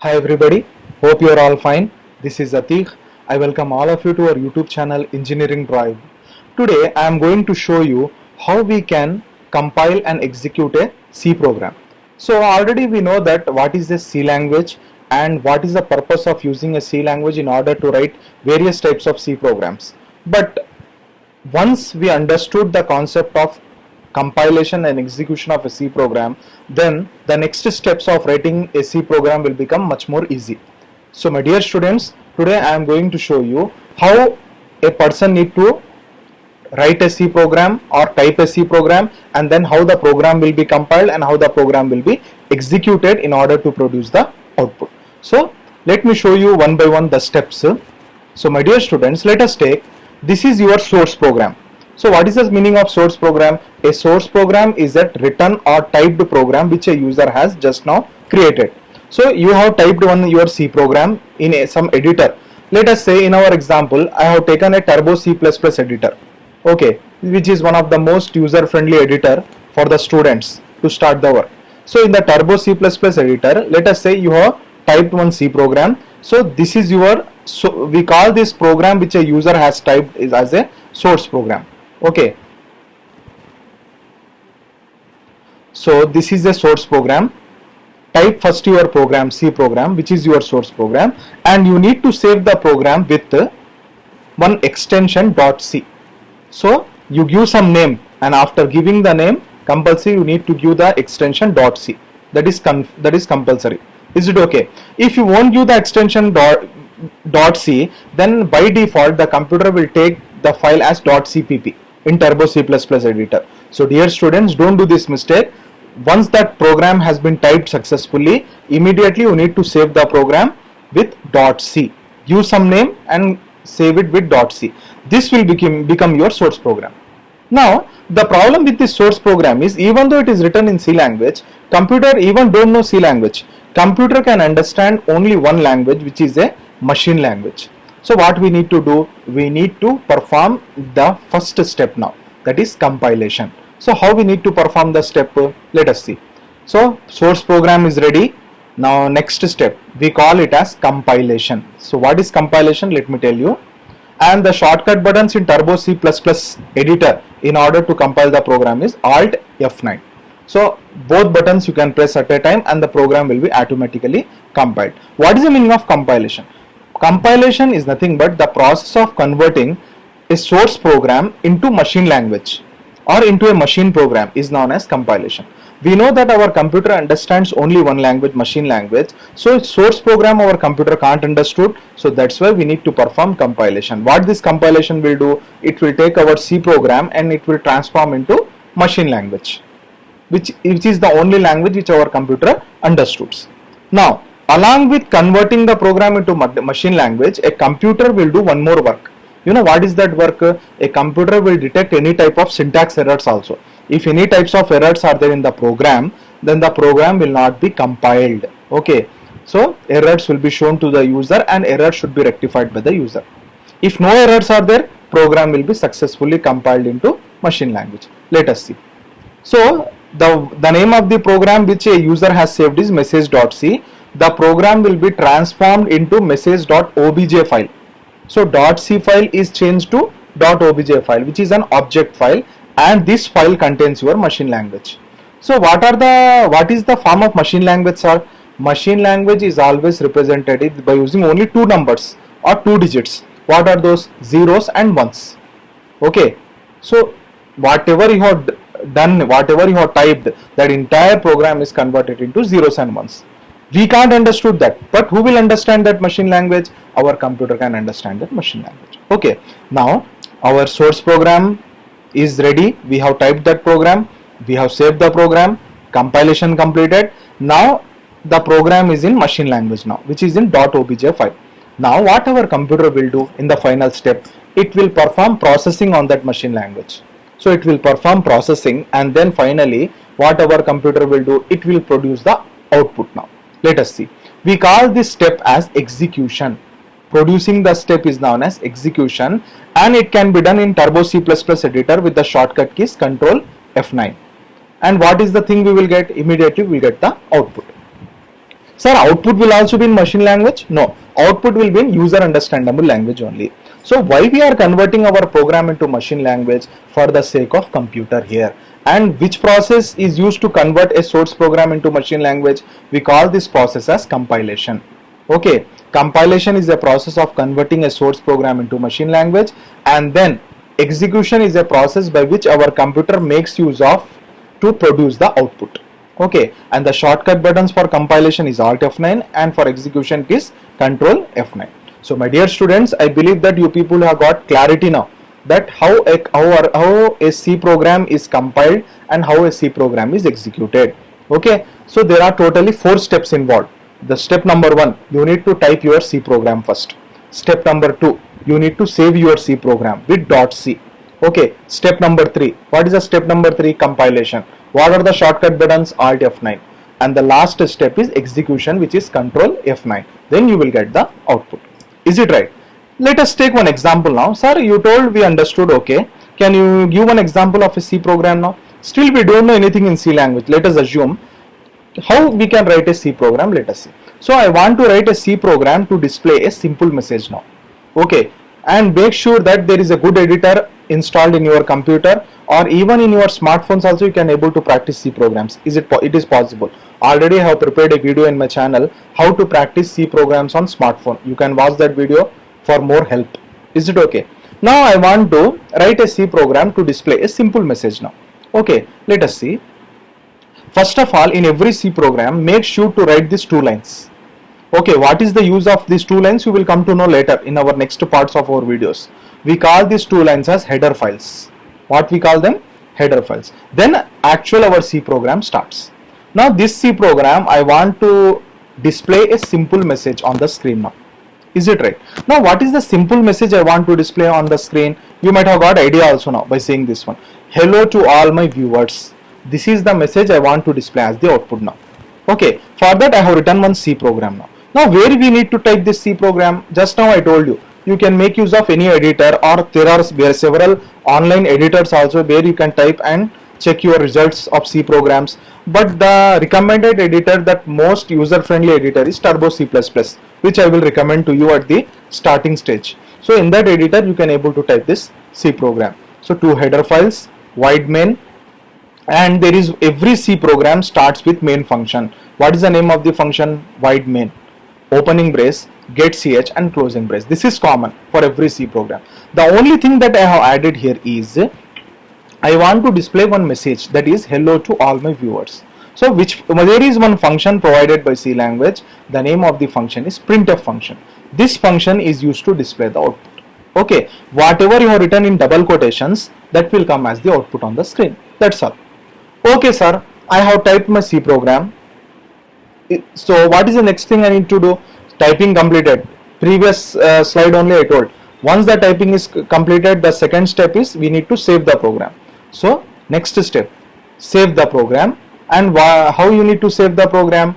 Hi everybody, hope you are all fine. This is Atik. I welcome all of you to our YouTube channel Engineering Drive. Today I am going to show you how we can compile and execute a C program. So already we know that what is a C language and what is the purpose of using a C language in order to write various types of C programs. But once we understood the concept of compilation and execution of a C program, then the next steps of writing a C program will become much more easy. So my dear students, today I am going to show you how a person need to write a C program or type a C program, and then how the program will be compiled and how the program will be executed in order to produce the output. So let me show you one by one the steps. So my dear students, let us take, this is your source program. So what is the meaning of source program? A source program is a written or typed program which a user has just now created. So you have typed your C program in some editor. Let us say in our example, I have taken a Turbo C++ editor, okay, which is one of the most user friendly editor for the students to start the work. So in the Turbo C++ editor, let us say you have typed one C program. So this is your, so we call this program which a user has typed is as a source program. Okay, so this is a source program. Type first your program, C program, which is your source program, and you need to save the program with one extension .c. So you give some name, and after giving the name, compulsory you need to give the extension .c. That is compulsory. Is it okay? If you won't give the extension .c, then by default the computer will take the file as .cpp in Turbo C++ editor. So dear students, don't do this mistake. Once that program has been typed successfully, immediately you need to save the program with .c. Use some name and save it with .c. This will become your source program. Now the problem with this source program is, even though it is written in C language, computer even don't know C language. Computer can understand only one language, which is a machine language. So what we need to do, we need to perform the first step now, that is compilation. So how we need to perform the step, let us see. So source program is ready. Now next step, we call it as compilation. So what is compilation? Let me tell you. And the shortcut buttons in Turbo C++ editor in order to compile the program is Alt F9. So both buttons you can press at a time and the program will be automatically compiled. What is the meaning of compilation? Compilation is nothing but the process of converting a source program into machine language or into a machine program is known as compilation. We know that our computer understands only one language, machine language. So source program our computer can't understood. So that's why we need to perform compilation. What this compilation will do, it will take our C program and it will transform into machine language, which is the only language which our computer understood. Now, along with converting the program into machine language, a computer will do one more work. You know what is that work? A computer will detect any type of syntax errors also. If any types of errors are there in the program, then the program will not be compiled. Okay, so errors will be shown to the user and errors should be rectified by the user. If no errors are there, program will be successfully compiled into machine language. Let us see. So the name of the program which a user has saved is message.c. The program will be transformed into message.obj file. So .c file is changed to .obj file, which is an object file, and this file contains your machine language. So what is the form of machine language, sir? Machine language is always represented by using only two numbers or two digits. What are those? Zeros and ones. Okay, so whatever you have done, whatever you have typed, that entire program is converted into zeros and ones. We can't understood that, but who will understand that machine language? Our computer can understand that machine language. Okay, now our source program is ready. We have typed that program, we have saved the program, compilation completed. Now the program is in machine language now, which is in .obj file. Now what our computer will do in the final step, it will perform processing on that machine language. So it will perform processing, and then finally what our computer will do, it will produce the output now. Let us see. We call this step as execution. Producing the step is known as execution, and it can be done in Turbo C++ editor with the shortcut keys Ctrl F9. And what is the thing we will get? Immediately we will get the output. Sir, output will also be in machine language? No, output will be in user understandable language only. So why we are converting our program into machine language? For the sake of computer here. And which process is used to convert a source program into machine language? We call this process as compilation. Okay, compilation is a process of converting a source program into machine language, and then execution is a process by which our computer makes use of to produce the output. Okay, and the shortcut buttons for compilation is Alt F9, and for execution it is Control F9. So my dear students, I believe that you people have got clarity now that how a C program is compiled and how a C program is executed. Okay, so there are totally 4 steps involved. The step number 1, you need to type your C program first. Step number 2, you need to save your C program with .c. Okay, step number 3, what is the step number 3? Compilation. What are the shortcut buttons? Alt F9. And the last step is execution, which is Control F9. Then you will get the output. Is it right? Let us take one example now. Sir, you told we understood, okay. Can you give one example of a C program now? Still we don't know anything in C language. Let us assume how we can write a C program. Let us see. So I want to write a C program to display a simple message now. Okay, and make sure that there is a good editor installed in your computer, or even in your smartphones also you can able to practice C programs. It is possible. Already I have prepared a video in my channel how to practice C programs on smartphone. You can watch that video for more help. Is it okay? Now I want to write a C program to display a simple message now. Okay, let us see. First of all, in every C program, make sure to write these 2 lines. Okay, what is the use of these 2 lines? You will come to know later in our next parts of our videos. We call these 2 lines as header files. What we call them? Header files. Then actual our C program starts. Now this C program, I want to display a simple message on the screen now. Is it right? Now what is the simple message I want to display on the screen? You might have got idea also now by seeing this one. Hello to all my viewers. This is the message I want to display as the output now. Okay, for that I have written one C program now. Now where we need to type this C program? Just now I told you, you can make use of any editor, or there are several online editors also where you can type and check your results of C programs. But the recommended editor, that most user friendly editor, is Turbo C++, which I will recommend to you at the starting stage. So in that editor you can able to type this C program. So 2 header files, void main, and there is every C program starts with main function. What is the name of the function? Void main, opening brace, get ch and closing brace. This is common for every C program. The only thing that I have added here is I want to display one message, that is hello to all my viewers. So there is one function provided by C language. The name of the function is printf function. This function is used to display the output. Okay, whatever you have written in double quotations, that will come as the output on the screen. That's all. Okay sir, I have typed my C program. So what is the next thing I need to do? Typing completed. Previous slide only I told. Once the typing is completed, the second step is we need to save the program. So next step, save the program. And how you need to save the program?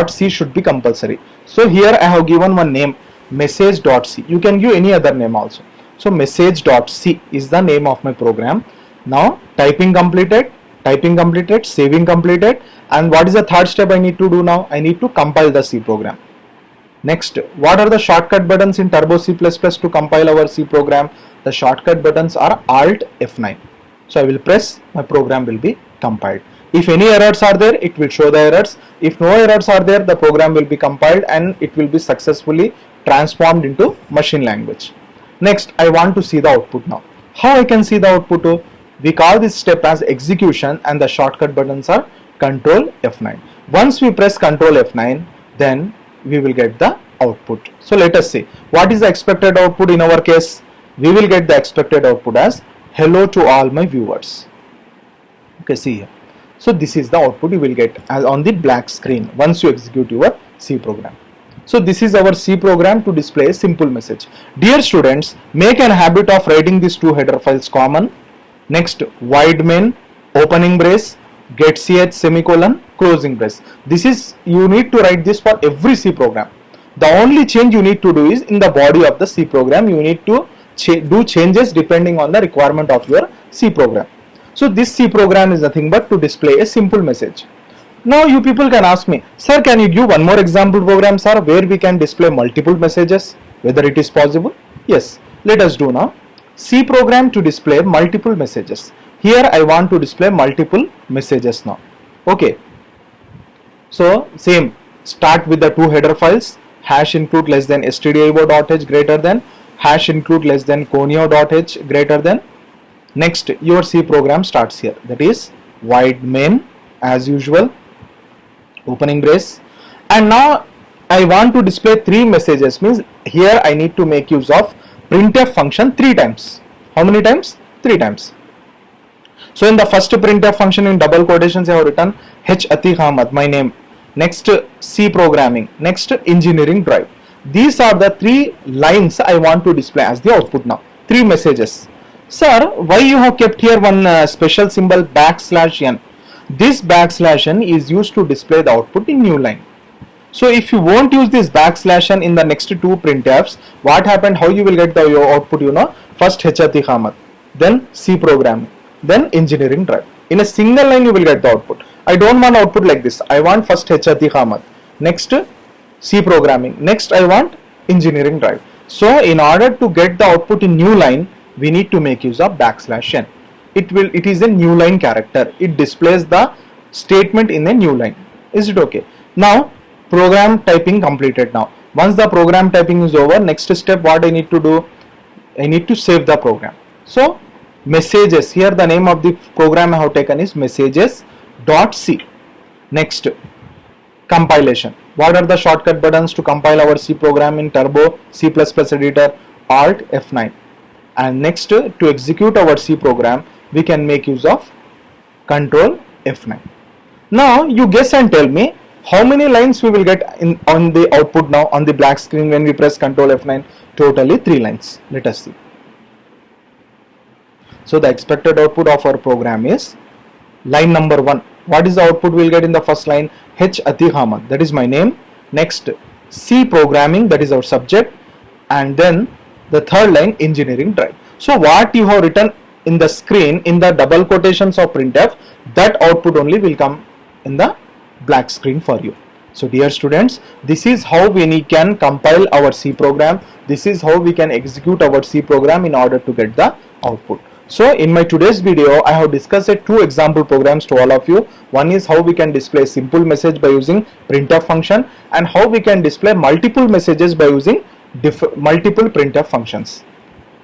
.c should be compulsory. So here I have given one name, message.c. You can give any other name also. So message.c is the name of my program. Now typing completed, saving completed, and what is the third step I need to do now? I need to compile the C program. Next, what are the shortcut buttons in Turbo C++ to compile our C program? The shortcut buttons are Alt F9. So I will press, my program will be compiled. If any errors are there, it will show the errors. If no errors are there, the program will be compiled and it will be successfully transformed into machine language. Next, I want to see the output now. How I can see the output? We call this step as execution, and the shortcut buttons are Control F9. Once we press Control F9, then we will get the output. So let us see what is the expected output. In our case, we will get the expected output as hello to all my viewers. Okay, see here. So this is the output you will get as on the black screen once you execute your C program. So this is our C program to display a simple message. Dear students, make an habit of writing these 2 header files common. Next, void main, opening brace, get ch semicolon, closing brace. This is, you need to write this for every C program. The only change you need to do is in the body of the C program. You need to do changes depending on the requirement of your C program. So this C program is nothing but to display a simple message. Now you people can ask me, sir, can you give one more example program, sir, where we can display multiple messages, whether it is possible? Yes, let us do now. C program to display multiple messages. Here I want to display multiple messages now. Okay. So same, start with the two header files, hash include less than stdio.h greater than, hash include less than conio.h greater than. Next, your C program starts here, that is void main as usual, opening brace, and now I want to display three messages, means here I need to make use of printf function three times. How many times? Three times. So in the first printf function, in double quotations I have written H Atiq Ahmad, my name. Next C programming, next engineering drive. These are the three lines I want to display as the output now. Three messages. Sir, why you have kept here one special symbol \n? This \n is used to display the output in new line. So if you won't use this \n in the next two printfs, what happened? How you will get the your output? You know, first H Atiq Ahmad, then C programming, then engineering drive. In a single line you will get the output. I don't want output like this. I want first H Atiq Ahmad, next C programming, next I want engineering drive. So in order to get the output in new line, we need to make use of \n. It is a new line character. It displays the statement in a new line. Is it okay? Now program typing completed. Now once the program typing is over, next step what I need to do? I need to save the program. So messages, here the name of the program I have taken is messages.c. Next, compilation. What are the shortcut buttons to compile our C program in Turbo, C++ editor? Alt F9. And next, to execute our C program, we can make use of Control F9. Now you guess and tell me how many lines we will get on the output now on the black screen when we press Control F9. Totally 3 lines. Let us see. So the expected output of our program is line number 1. What is the output we will get in the first line? H Atiq Ahmad, that is my name. Next, C programming, that is our subject, and then the third line engineering drive. So what you have written in the screen in the double quotations of printf, that output only will come in the black screen for you. So dear students, this is how we can compile our C program. This is how we can execute our C program in order to get the output. So in my today's video, I have discussed 2 example programs to all of you. One is how we can display simple message by using printf function, and how we can display multiple messages by using multiple printf functions.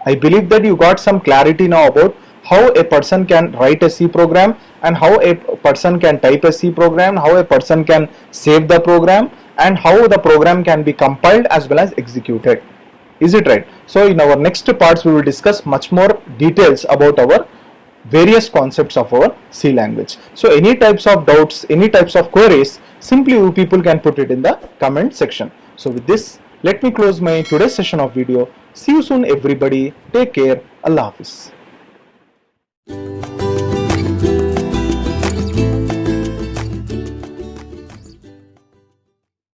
I believe that you got some clarity now about how a person can write a C program, and how a person can type a C program, how a person can save the program, and how the program can be compiled as well as executed. Is it right? So in our next parts we will discuss much more details about our various concepts of our C language. So any types of doubts, any types of queries, simply you people can put it in the comment section. So with this, let me close my today's session of video. See you soon everybody. Take care. Allah Hafiz.